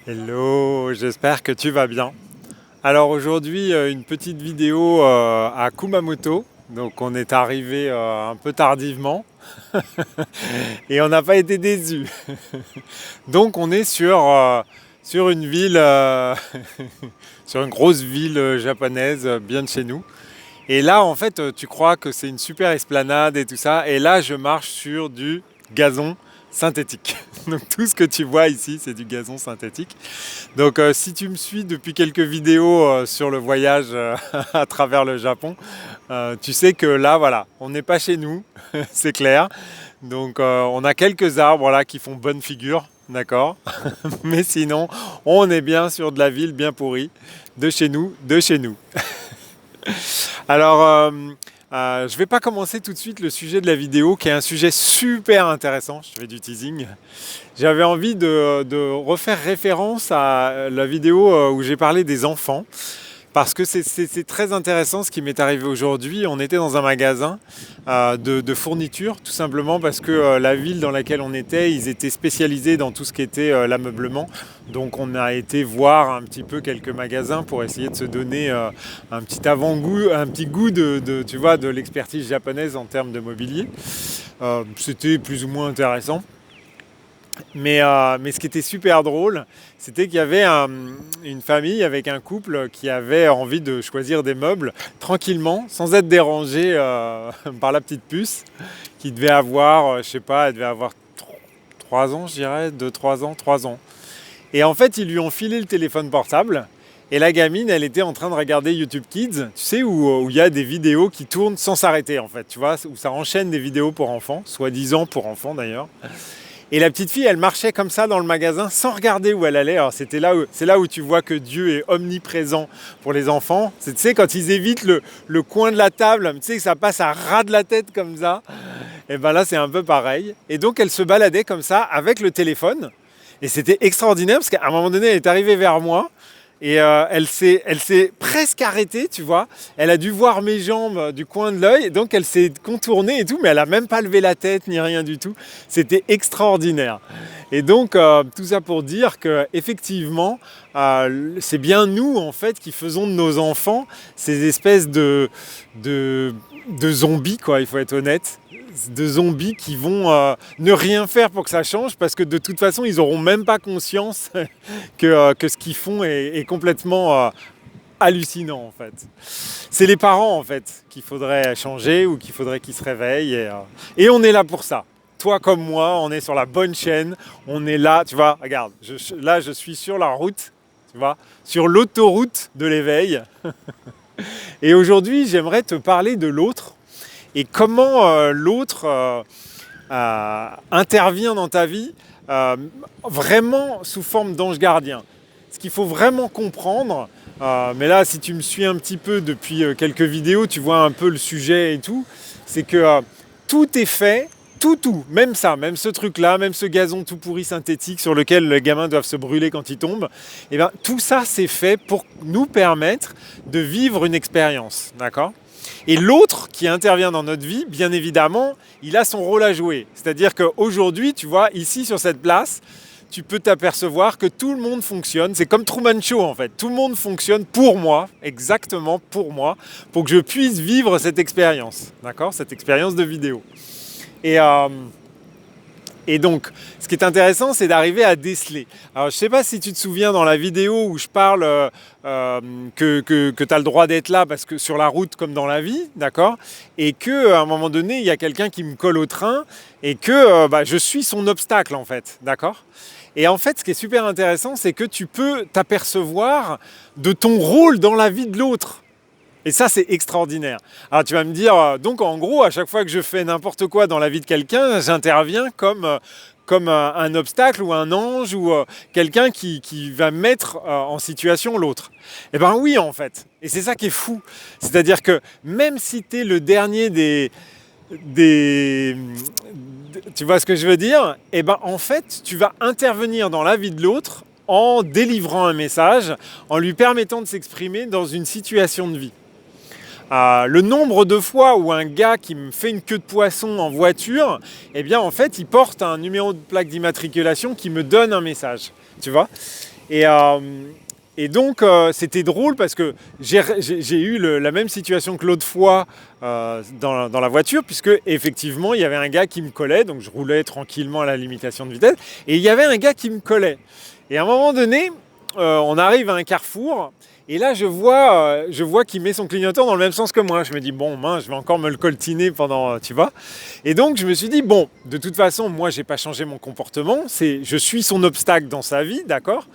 Hello, j'espère que tu vas bien. Alors aujourd'hui, une petite vidéo à Kumamoto. Donc on est arrivé un peu tardivement et on n'a pas été déçus. Donc on est sur une ville, sur une grosse ville japonaise bien de chez nous. Et là en fait tu crois que c'est une super esplanade et tout ça. Et là je marche sur du gazon synthétique. Donc tout ce que tu vois ici c'est du gazon synthétique. Donc si tu me suis depuis quelques vidéos sur le voyage à travers le Japon, tu sais que là voilà, on n'est pas chez nous, c'est clair. Donc on a quelques arbres là qui font bonne figure, d'accord. Mais sinon, on est bien sur de la ville bien pourrie, de chez nous, de chez nous. Alors je ne vais pas commencer tout de suite le sujet de la vidéo qui est un sujet super intéressant, je te fais du teasing. J'avais envie de refaire référence à la vidéo où j'ai parlé des enfants, parce que c'est très intéressant ce qui m'est arrivé aujourd'hui. On était dans un magasin de fournitures, tout simplement parce que la ville dans laquelle on était, ils étaient spécialisés dans tout ce qui était l'ameublement. Donc on a été voir un petit peu quelques magasins pour essayer de se donner un petit avant-goût, un petit goût tu vois, de l'expertise japonaise en termes de mobilier. C'était plus ou moins intéressant. Mais ce qui était super drôle, c'était qu'il y avait une famille avec un couple qui avait envie de choisir des meubles tranquillement, sans être dérangé par la petite puce, qui devait avoir, je sais pas, elle devait avoir 3 ans, je dirais, 2-3 ans, 3 ans. Et en fait, ils lui ont filé le téléphone portable. Et la gamine, elle était en train de regarder YouTube Kids, tu sais, où il y a des vidéos qui tournent sans s'arrêter, en fait, tu vois, où ça enchaîne des vidéos pour enfants, soi-disant pour enfants d'ailleurs. Et la petite fille, elle marchait comme ça dans le magasin sans regarder où elle allait. Alors c'est là où tu vois que Dieu est omniprésent pour les enfants. Tu sais, quand ils évitent le coin de la table, tu sais, que ça passe à ras de la tête comme ça. Et ben là, c'est un peu pareil. Et donc, elle se baladait comme ça avec le téléphone. Et c'était extraordinaire parce qu'à un moment donné, elle est arrivée vers moi. Et elle s'est presque arrêtée, tu vois. Elle a dû voir mes jambes du coin de l'œil, donc elle s'est contournée et tout, mais elle n'a même pas levé la tête ni rien du tout. C'était extraordinaire. Et donc tout ça pour dire que effectivement, c'est bien nous en fait qui faisons de nos enfants ces espèces de zombies, quoi. Il faut être honnête. De zombies qui vont ne rien faire pour que ça change parce que de toute façon ils n'auront même pas conscience que ce qu'ils font est complètement hallucinant en fait. C'est les parents en fait qu'il faudrait changer ou qu'il faudrait qu'ils se réveillent et on est là pour ça. Toi comme moi, on est sur la bonne chaîne, on est là, tu vois, regarde, là je suis sur la route, tu vois, sur l'autoroute de l'éveil. Et aujourd'hui j'aimerais te parler de l'autre et comment l'autre intervient dans ta vie vraiment sous forme d'ange gardien. Ce qu'il faut vraiment comprendre, mais là si tu me suis un petit peu depuis quelques vidéos, tu vois un peu le sujet et tout, c'est que tout est fait, tout, même ça, même ce truc-là, même ce gazon tout pourri synthétique sur lequel les gamins doivent se brûler quand ils tombent, et bien tout ça c'est fait pour nous permettre de vivre une expérience, d'accord ? Et l'autre qui intervient dans notre vie, bien évidemment, il a son rôle à jouer. C'est-à-dire qu'aujourd'hui, tu vois, ici sur cette place, tu peux t'apercevoir que tout le monde fonctionne. C'est comme Truman Show en fait. Tout le monde fonctionne pour moi, exactement pour moi, pour que je puisse vivre cette expérience, d'accord ? Cette expérience de vidéo. Et donc, ce qui est intéressant, c'est d'arriver à déceler. Alors, je ne sais pas si tu te souviens dans la vidéo où je parle que tu as le droit d'être là parce que sur la route comme dans la vie, d'accord ? Et qu'à un moment donné, il y a quelqu'un qui me colle au train et que je suis son obstacle, en fait, d'accord ? Et en fait, ce qui est super intéressant, c'est que tu peux t'apercevoir de ton rôle dans la vie de l'autre. Et ça, c'est extraordinaire. Alors tu vas me dire, donc en gros, à chaque fois que je fais n'importe quoi dans la vie de quelqu'un, j'interviens comme un obstacle ou un ange ou quelqu'un qui va mettre en situation l'autre. Eh bien oui, en fait. Et c'est ça qui est fou. C'est-à-dire que même si tu es le dernier tu vois ce que je veux dire ? Eh bien en fait, tu vas intervenir dans la vie de l'autre en délivrant un message, en lui permettant de s'exprimer dans une situation de vie. Le nombre de fois où un gars qui me fait une queue de poisson en voiture, eh bien en fait il porte un numéro de plaque d'immatriculation qui me donne un message, tu vois. Et, euh, et donc, c'était drôle parce que j'ai eu la même situation que l'autre fois dans la voiture, puisque effectivement, il y avait un gars qui me collait, donc je roulais tranquillement à la limitation de vitesse, et il y avait un gars qui me collait. Et à un moment donné, on arrive à un carrefour, et là, je vois qu'il met son clignotant dans le même sens que moi. Je me dis, bon, mince, je vais encore me le coltiner pendant, tu vois. Et donc, je me suis dit, bon, de toute façon, moi, j'ai pas changé mon comportement. Je suis son obstacle dans sa vie, d'accord.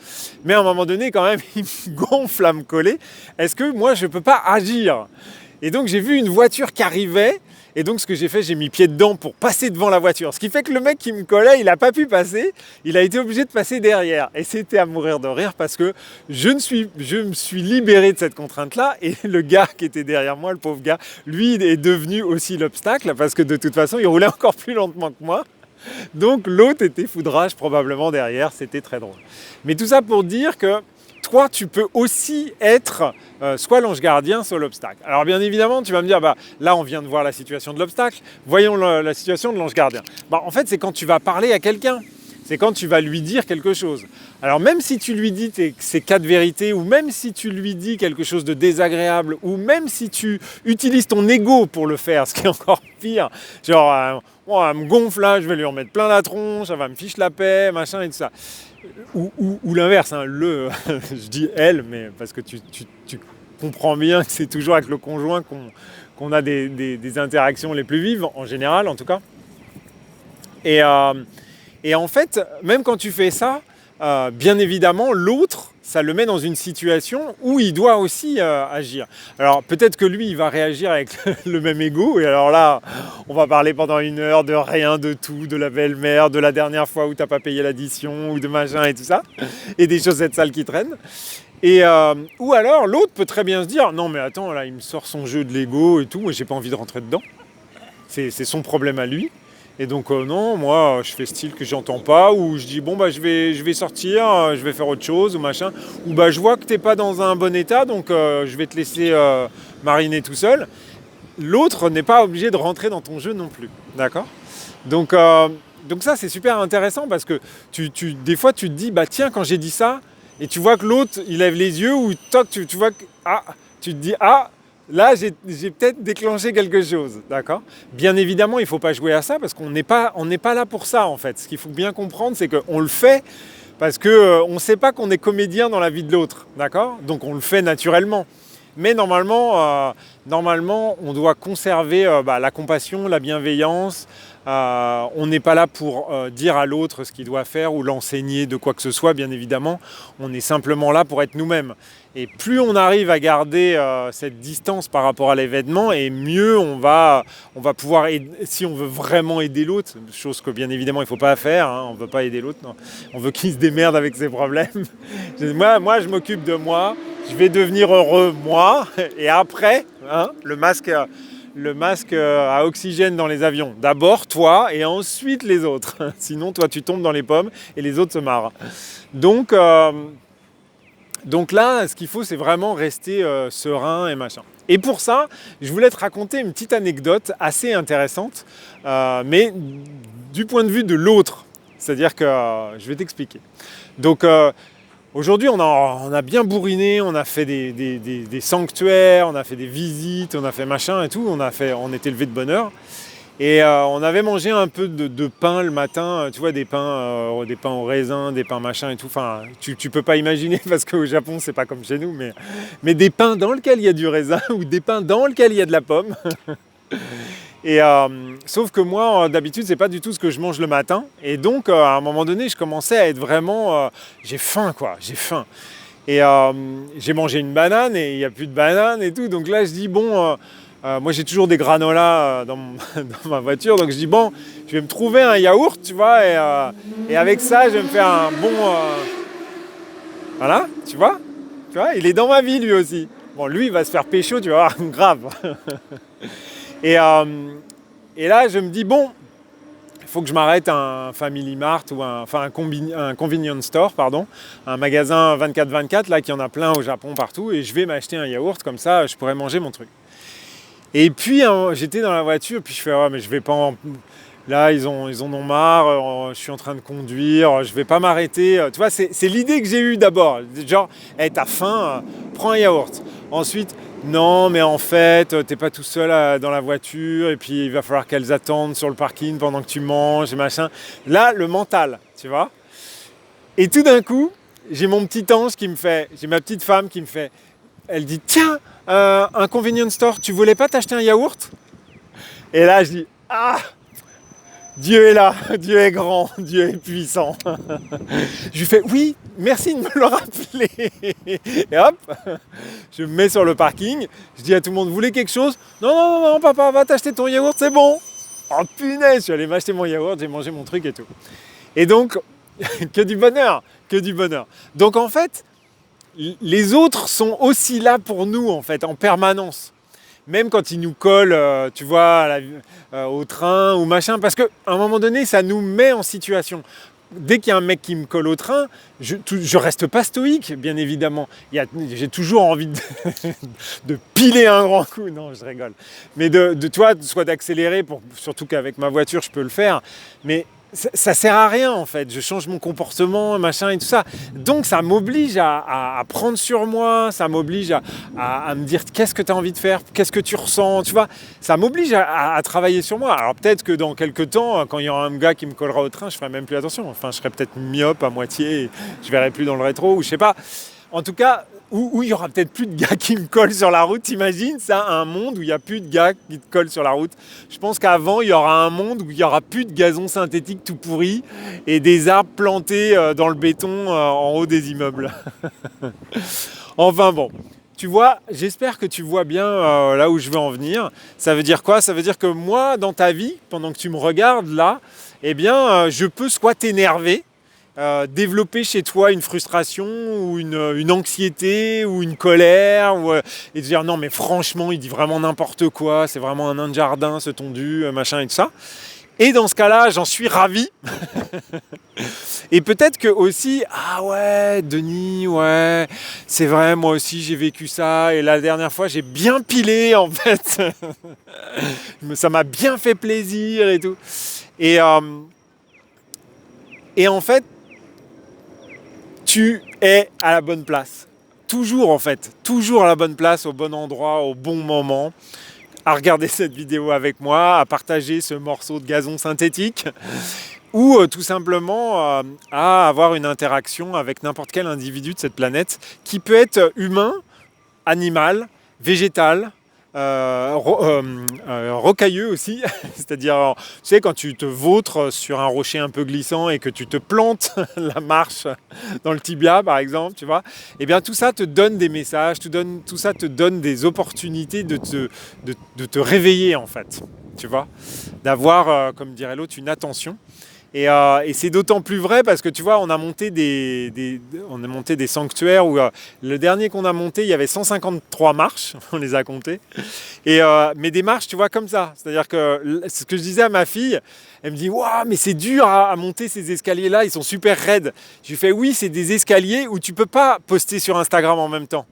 Mais à un moment donné, quand même, il me gonfle à me coller. Est-ce que moi, je peux pas agir? Et donc, j'ai vu une voiture qui arrivait. Et donc, ce que j'ai fait, j'ai mis pied dedans pour passer devant la voiture. Ce qui fait que le mec qui me collait, il n'a pas pu passer. Il a été obligé de passer derrière. Et c'était à mourir de rire parce que je me suis libéré de cette contrainte-là. Et le gars qui était derrière moi, le pauvre gars, lui est devenu aussi l'obstacle parce que de toute façon, il roulait encore plus lentement que moi. Donc, l'autre était foudrage probablement derrière. C'était très drôle. Mais tout ça pour dire que toi, tu peux aussi être soit l'ange gardien, soit l'obstacle. Alors bien évidemment, tu vas me dire, bah, là on vient de voir la situation de l'obstacle, voyons la situation de l'ange gardien. Bah, en fait, c'est quand tu vas parler à quelqu'un, c'est quand tu vas lui dire quelque chose. Alors même si tu lui dis ces 4 vérités, ou même si tu lui dis quelque chose de désagréable, ou même si tu utilises ton ego pour le faire, ce qui est encore pire, genre, elle me gonfle là, je vais lui en mettre plein la tronche, ça va me fiche la paix, machin et tout ça. Ou l'inverse, hein, je dis elle, mais parce que tu comprends bien que c'est toujours avec le conjoint qu'on a des interactions les plus vives, en général en tout cas. Et en fait, même quand tu fais ça, bien évidemment, l'autre, ça le met dans une situation où il doit aussi agir. Alors peut-être que lui, il va réagir avec le même ego, et alors là, on va parler pendant 1 heure de rien, de tout, de la belle-mère, de la dernière fois où t'as pas payé l'addition, ou de machin et tout ça, et des chaussettes sales qui traînent. Ou alors, l'autre peut très bien se dire, non mais attends, là, il me sort son jeu de l'ego et tout, moi j'ai pas envie de rentrer dedans. C'est son problème à lui. Et donc non, moi je fais style que j'entends pas, ou je dis bon bah je vais sortir, je vais faire autre chose ou machin, ou bah je vois que t'es pas dans un bon état, donc je vais te laisser mariner tout seul. L'autre n'est pas obligé de rentrer dans ton jeu non plus, d'accord? Donc ça c'est super intéressant parce que des fois tu te dis bah tiens quand j'ai dit ça, et tu vois que l'autre il lève les yeux, ou toc tu vois que tu te dis là, j'ai peut-être déclenché quelque chose, d'accord? Bien évidemment, il ne faut pas jouer à ça parce qu'on n'est pas là pour ça, en fait. Ce qu'il faut bien comprendre, c'est qu'on le fait parce qu'on ne sait pas qu'on est comédien dans la vie de l'autre, d'accord? Donc on le fait naturellement. Mais normalement, on doit conserver la compassion, la bienveillance. On n'est pas là pour dire à l'autre ce qu'il doit faire ou l'enseigner de quoi que ce soit, bien évidemment. On est simplement là pour être nous-mêmes. Et plus on arrive à garder cette distance par rapport à l'événement, et mieux on va pouvoir aider, si on veut vraiment aider l'autre, chose que bien évidemment il ne faut pas faire, hein, on ne veut pas aider l'autre, non. On veut qu'il se démerde avec ses problèmes. Moi je m'occupe de moi, je vais devenir heureux moi, et après, hein, le masque à oxygène dans les avions. D'abord toi et ensuite les autres. Sinon toi tu tombes dans les pommes et les autres se marrent. Donc là, ce qu'il faut, c'est vraiment rester serein et machin. Et pour ça, je voulais te raconter une petite anecdote assez intéressante, mais du point de vue de l'autre. C'est-à-dire que je vais t'expliquer. Donc aujourd'hui, on a bien bourriné, on a fait des sanctuaires, on a fait des visites, on a fait machin et tout, on était levé de bonne heure. Et on avait mangé un peu de pain le matin, tu vois, des pains au raisin, des pains machin et tout. Enfin, tu peux pas imaginer parce qu'au Japon, c'est pas comme chez nous, mais des pains dans lesquels il y a du raisin ou des pains dans lesquels il y a de la pomme. Et sauf que moi, d'habitude, c'est pas du tout ce que je mange le matin. Et donc, à un moment donné, je commençais à être vraiment... j'ai faim, quoi, j'ai faim. Et j'ai mangé une banane et il n'y a plus de banane et tout. Donc là, je dis, bon... moi j'ai toujours des granolas dans ma voiture, donc je dis bon, je vais me trouver un yaourt, tu vois, et avec ça je vais me faire un bon... Voilà, tu vois, il est dans ma vie lui aussi. Bon, lui il va se faire pécho, tu vois, grave. et là je me dis bon, il faut que je m'arrête à un Family Mart ou un convenience store, pardon, un magasin 24/24, là qui en a plein au Japon partout, et je vais m'acheter un yaourt, comme ça je pourrais manger mon truc. Et puis j'étais dans la voiture, puis je fais mais je vais pas Là, ils en ont marre, je suis en train de conduire, je vais pas m'arrêter. Tu vois, c'est l'idée que j'ai eue d'abord. Genre, hey, t'as faim, prends un yaourt. Ensuite, non, mais en fait, t'es pas tout seul dans la voiture, et puis il va falloir qu'elles attendent sur le parking pendant que tu manges, et machin. Là, le mental, tu vois. Et tout d'un coup, j'ai mon petit ange qui me fait, j'ai ma petite femme qui me fait, elle dit, tiens, un convenience store, tu voulais pas t'acheter un yaourt? Et là, je dis, ah, Dieu est là, Dieu est grand, Dieu est puissant. Je lui fais oui, merci de me le rappeler. Et hop, je me mets sur le parking. Je dis à tout le monde, vous voulez quelque chose? Non, non, non, non, papa, va t'acheter ton yaourt, c'est bon. Oh punaise, je suis allé m'acheter mon yaourt, j'ai mangé mon truc et tout. Et donc, que du bonheur, que du bonheur. Donc en fait, les autres sont aussi là pour nous, en fait, en permanence. Même quand ils nous collent, tu vois, au train ou machin, parce qu'à un moment donné, ça nous met en situation. Dès qu'il y a un mec qui me colle au train, je reste pas stoïque, bien évidemment. J'ai toujours envie de piler un grand coup. Non, je rigole. Mais soit d'accélérer, surtout qu'avec ma voiture, je peux le faire. Mais ça sert à rien en fait, je change mon comportement, machin et tout ça. Donc ça m'oblige à prendre sur moi, ça m'oblige à me dire qu'est-ce que tu as envie de faire, qu'est-ce que tu ressens, tu vois. Ça m'oblige à travailler sur moi. Alors peut-être que dans quelques temps, quand il y aura un gars qui me collera au train, je ferai même plus attention. Enfin, je serai peut-être myope à moitié, je verrai plus dans le rétro ou je sais pas. En tout cas, où il y aura peut-être plus de gars qui me collent sur la route. T'imagines ça, un monde où il n'y a plus de gars qui te collent sur la route? Je pense qu'avant, il y aura un monde où il n'y aura plus de gazon synthétique tout pourri et des arbres plantés dans le béton en haut des immeubles. Enfin bon, tu vois, j'espère que tu vois bien là où je veux en venir. Ça veut dire quoi? Ça veut dire que moi, dans ta vie, pendant que tu me regardes là, eh bien, je peux soit t'énerver, développer chez toi une frustration ou une anxiété ou une colère et te dire non mais franchement il dit vraiment n'importe quoi, c'est vraiment un nain de jardin ce tondu, machin et tout ça. Et dans ce cas-là, j'en suis ravi. Et peut-être que aussi, ah ouais, Denis, ouais, c'est vrai, moi aussi j'ai vécu ça. Et la dernière fois, j'ai bien pilé en fait. Ça m'a bien fait plaisir et tout. Et en fait, tu es à la bonne place. Toujours en fait, toujours à la bonne place, au bon endroit, au bon moment, à regarder cette vidéo avec moi, à partager ce morceau de gazon synthétique, ou tout simplement à avoir une interaction avec n'importe quel individu de cette planète, qui peut être humain, animal, végétal, rocailleux aussi, c'est-à-dire, tu sais, quand tu te vautres sur un rocher un peu glissant et que tu te plantes la marche dans le tibia, par exemple, tu vois, et bien tout ça te donne des messages, tout ça te donne des opportunités de te réveiller, en fait, tu vois, d'avoir, comme dirait l'autre, une attention. Et c'est d'autant plus vrai parce que tu vois, on a monté des sanctuaires où le dernier qu'on a monté, il y avait 153 marches, on les a comptées. Mais des marches, tu vois, comme ça. C'est-à-dire que ce que je disais à ma fille, elle me dit waouh, mais c'est dur à monter ces escaliers-là, ils sont super raides. Je lui fais oui, c'est des escaliers où tu peux pas poster sur Instagram en même temps.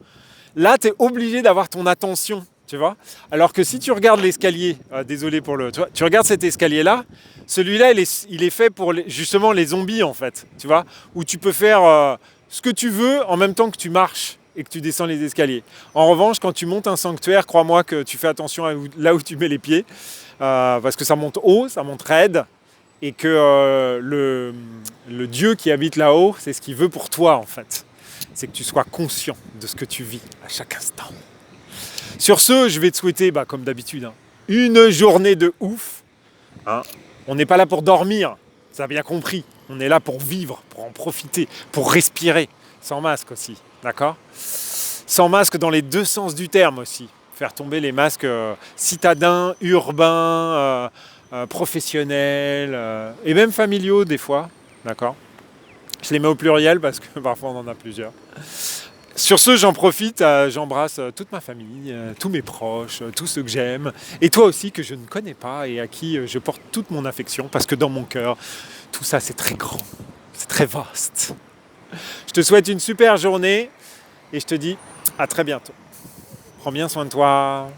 Là, tu es obligé d'avoir ton attention. Tu vois. Alors que si tu regardes l'escalier, désolé pour le... Tu regardes cet escalier-là, celui-là, il est fait pour justement les zombies, en fait. Tu vois, où tu peux faire ce que tu veux en même temps que tu marches et que tu descends les escaliers. En revanche, quand tu montes un sanctuaire, crois-moi que tu fais attention à là où tu mets les pieds, parce que ça monte haut, ça monte raide, et que le Dieu qui habite là-haut, c'est ce qu'il veut pour toi, en fait. C'est que tu sois conscient de ce que tu vis à chaque instant. Sur ce, je vais te souhaiter, comme d'habitude, une journée de ouf. On n'est pas là pour dormir, ça a bien compris. On est là pour vivre, pour en profiter, pour respirer. Sans masque aussi, d'accord? Sans masque dans les deux sens du terme aussi. Faire tomber les masques citadins, urbains, professionnels et même familiaux des fois, d'accord? Je les mets au pluriel parce que parfois on en a plusieurs. Sur ce, j'en profite, j'embrasse toute ma famille, tous mes proches, tous ceux que j'aime, et toi aussi que je ne connais pas et à qui je porte toute mon affection, parce que dans mon cœur, tout ça c'est très grand, c'est très vaste. Je te souhaite une super journée et je te dis à très bientôt. Prends bien soin de toi.